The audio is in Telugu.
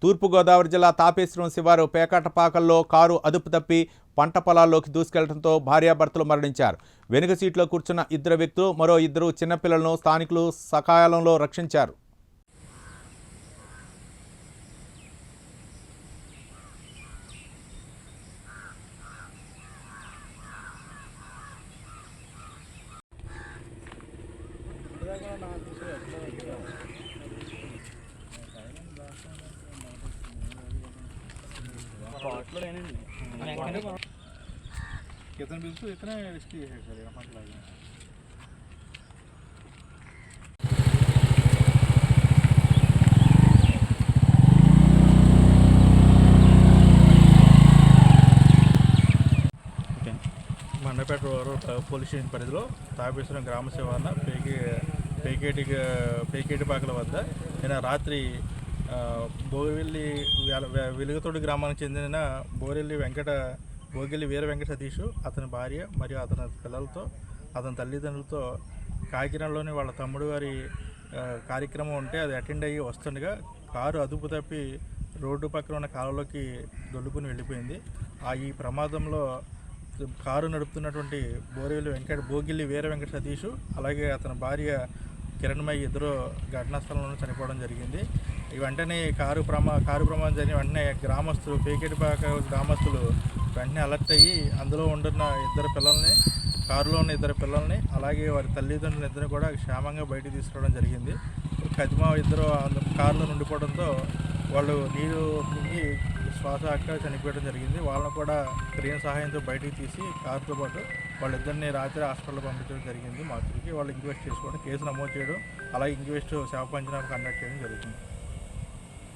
తూర్పుగోదావరి జిల్లా తాపేశ్వరం శివారు పేకాటపాకల్లో కారు అదుపు తప్పి పంట పొలాల్లోకి దూసుకెళ్లడంతో భార్యాభర్తలు మరణించారు. వెనుక సీట్లో కూర్చున్న ఇద్దరు వ్యక్తులు, మరో ఇద్దరు చిన్నపిల్లలను స్థానికులు సకాలంలో రక్షించారు. इतने बिल्कुल इतने रिस्की है सर यहाँ पर लाइए మండపేట పోలీస్ స్టేషన్ పరిధిలో తాపేశ్వరం గ్రామ శివారున పేకేటిపాకల వద్ద నిన్న రాత్రి బోగిలి వెలుగుతోటి గ్రామానికి చెందిన బోగిలి వీర వెంకట సతీష్, అతని భార్య మరియు అతని పిల్లలతో, అతని తల్లిదండ్రులతో కాకినాడలోని వాళ్ళ తమ్ముడు గారి కార్యక్రమం ఉంటే అది అటెండ్ అయ్యి వస్తుండగా కారు అదుపు తప్పి రోడ్డు పక్కన ఉన్న కాలువలోకి దొల్లుకుని వెళ్ళిపోయింది. ఈ ప్రమాదంలో కారు నడుపుతున్నటువంటి బోగిలి వీర వెంకట సతీష్ అలాగే అతని భార్య కిరణ్మయ్య ఇద్దరు ఘటనా స్థలంలో చనిపోవడం జరిగింది. వెంటనే కారు ప్రమాదం జరిగిన వెంటనే గ్రామస్తులు, పేకేటిపాక గ్రామస్తులు వెంటనే అలర్ట్ అయ్యి అందులో ఉంటున్న కారులో ఉన్న ఇద్దరు పిల్లల్ని అలాగే వారి తల్లిదండ్రులు ఇద్దరు కూడా క్షేమంగా బయటికి తీసుకురావడం జరిగింది. కదిమ ఇద్దరు కారులో ఉండిపోవడంతో వాళ్ళు నీరు మింగి శ్వాస ఆక చనిపోవడం జరిగింది. వాళ్ళని కూడా క్రేన్ సహాయంతో బయటికి తీసి కారుతో పాటు వాళ్ళిద్దరిని రాత్రి హాస్పిటల్ పంపించడం జరిగింది. మాతృకి వాళ్ళు ఇంక్వెస్ట్ చేసుకోవడం, కేసు నమోదు చేయడం, అలాగే ఇంక్వెస్ట్ శవ పంచనామా కండక్ట్ చేయడం జరుగుతుంది.